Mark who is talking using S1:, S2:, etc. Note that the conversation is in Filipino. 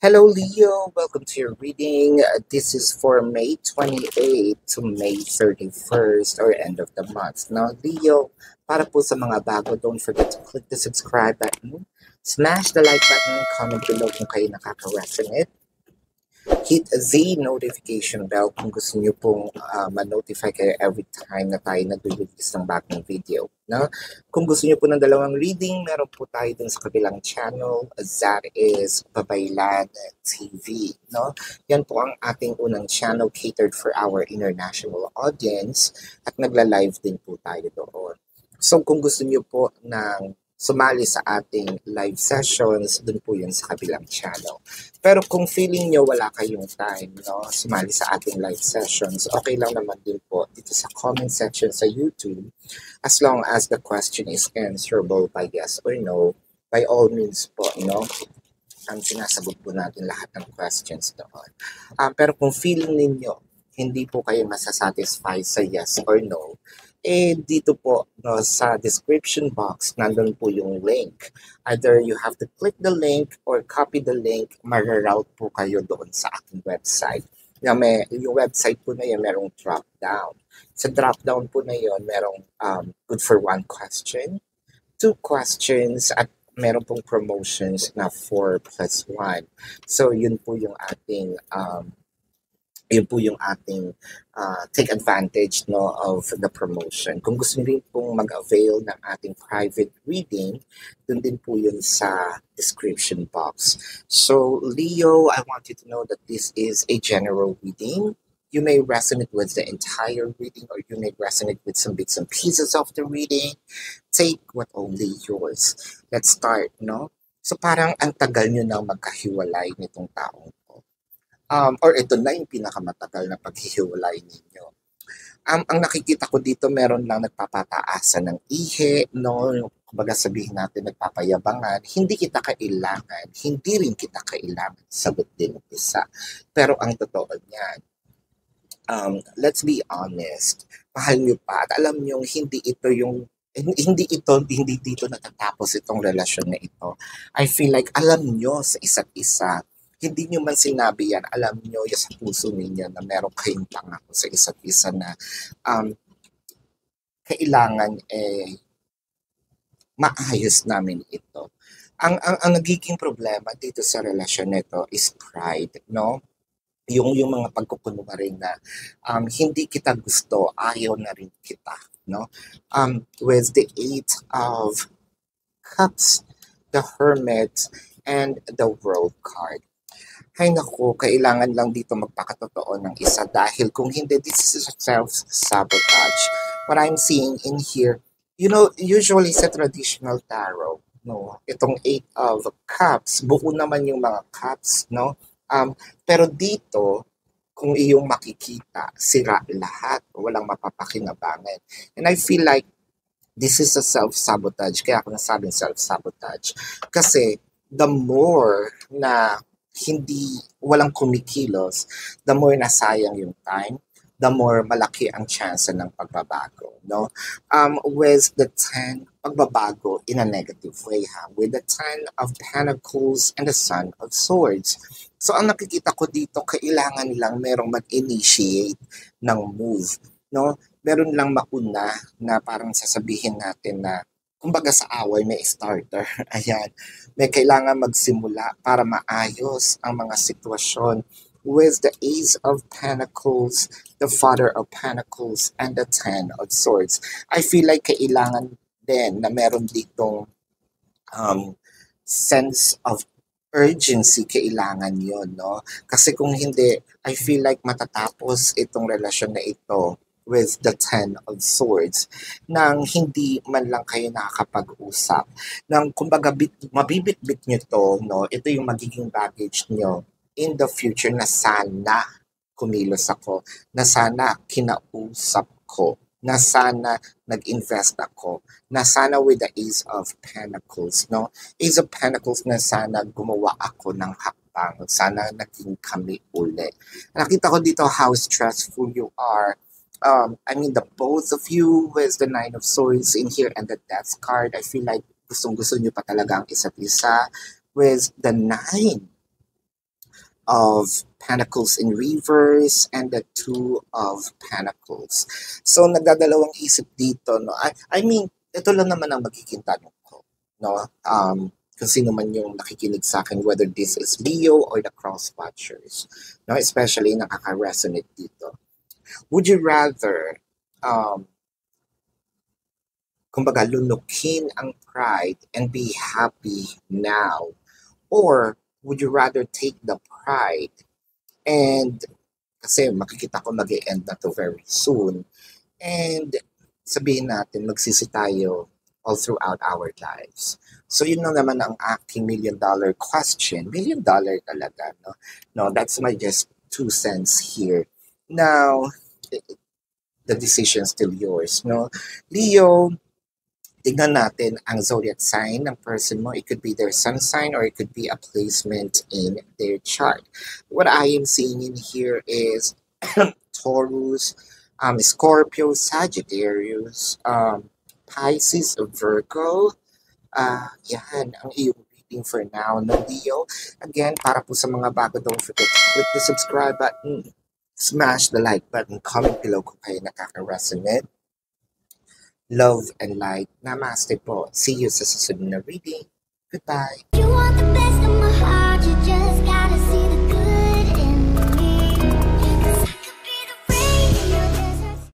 S1: Hello, Leo. Welcome to your reading. This is for May 28th to May 31st or end of the month. Now, Leo, para po sa mga bago, don't forget to click the subscribe button, smash the like button, comment below kung kayo nakaka-resonate. Hit the notification bell kung gusto nyo pong ma-notify kayo every time na tayo nag-release ng bagong video. No? Kung gusto nyo po ng dalawang reading, meron po tayo dun sa kabilang channel, that is Babaylan TV. No? Yan po ang ating unang channel catered for our international audience at nagla-live din po tayo doon. So kung gusto nyo po ng sumali sa ating live sessions, dun po yun sa kabilang channel. Pero kung feeling nyo wala kayong time, no, sumali sa ating live sessions, okay lang naman din po dito sa comment section sa YouTube. As long as the question is answerable by yes or no, by all means po, no, ang sinasagot po natin lahat ng questions doon. Pero kung feeling ninyo, hindi po kayo masasatisfy sa yes or no, dito po no, sa description box, nandun po yung link. Either you have to click the link or copy the link, ma-route po kayo doon sa aking website. Yung website po na yun, merong drop-down. Sa drop-down po na yun, merong good for one question, 2 questions, at meron pong promotions na 4+1. So, yun po yung ating take advantage no of the promotion. Kung gusto niyo rin pong mag-avail ng ating private reading, dun din po yun sa description box. So, Leo, I want you to know that this is a general reading. You may resonate with the entire reading or you may resonate with some bits and pieces of the reading. Take what only yours. Let's start, no? So, parang ang tagal nyo nang magkahiwalay nitong taong or ito na yung pinakamatagal na paghihiwalay ninyo. Ang nakikita ko dito, meron lang nagpapataasan ng ihe, no? Kumbaga sabihin natin nagpapayabangan, hindi kita kailangan, hindi rin kita kailangan, sagot din ng isa. Pero ang totoo niyan, let's be honest, mahal nyo pa at alam nyo hindi dito natatapos itong relasyon na ito. I feel like alam nyo sa isa't isa, hindi nyo man sinabi yan, alam nyo yung sa puso ninyo na meron kayong pangako sa isa't isa na kailangan maayos namin ito. Ang nagiging problema dito sa relasyon nito is pride, no? Yung mga pagkukunwaring na hindi kita gusto, ayaw na rin kita, no? With the 8 of Cups, the Hermit, and the World card. Ay naku, kailangan lang dito magpakatotoo ng isa dahil kung hindi, this is self-sabotage. What I'm seeing in here, you know, usually sa traditional tarot, no, itong 8 of Cups, buo naman yung mga cups, no? Pero dito, kung iyong makikita, sira lahat, walang mapapakinabangan. And I feel like this is a self-sabotage. Kaya ako nasabing self-sabotage. Kasi the more na walang kumikilos, the more nasayang yung time, the more malaki ang chance ng pagbabago, no? With the 10, pagbabago in a negative way, ha? With the 10 of Pentacles and the Sun of Swords. So, ang nakikita ko dito, kailangan lang merong mag-initiate ng move, no? Meron lang mauna na parang sasabihin natin na kumbaga sa away may starter. Ayan. May kailangan magsimula para maayos ang mga sitwasyon with the Ace of Pentacles, the Father of Pentacles, and the 10 of Swords. I feel like kailangan din na meron ditong sense of urgency, kailangan yon, no? Kasi kung hindi, I feel like matatapos itong relasyon na ito with the 10 of Swords, nang hindi man lang kayo nakakapag-usap. Nang kumbaga mabibitbit nyo to, no? Ito yung magiging baggage nyo in the future na sana kumilos ako, na sana kinausap ko, na sana nag-invest ako, na sana with the Ace of Pentacles, no? Ace of Pentacles na sana gumawa ako ng hakbang, sana naging kami uli. Nakita ko dito how stressful you are. I mean, the both of you with the 9 of Swords in here and the Death card, I feel like gustong-gusto nyo pa talaga ang isa't isa with the 9 of Pentacles in reverse and the Two of Pentacles. So nagdadalawang isip dito, no? I mean, ito lang naman ang magiging tanong ko, no? Kung sino man yung nakikinig sa akin, whether this is Leo or the cross watchers, no? Especially nakaka-resonate dito. Would you rather kumbaga lunukin ang pride and be happy now, or would you rather take the pride and kasi makikita ko mag-e-end na to very soon and sabihin natin magsisi tayo all throughout our lives. So yun lang naman ang aking $1,000,000 question. $1,000,000 talaga, no? No, that's my just 2 cents here. Now, the decision still yours, no? Leo, tignan natin ang zodiac sign ng person mo. It could be their sun sign or it could be a placement in their chart. What I am seeing in here is Taurus, Scorpio, Sagittarius, Pisces, Virgo. Yan ang iyong reading for now, no, Leo? Again, para po sa mga bago, don't forget to click the subscribe button, smash the like button, comment below kung kayo nakaka-resonate. Love and light. Namaste po. See you sa susunod na reading. Goodbye. You want the best of my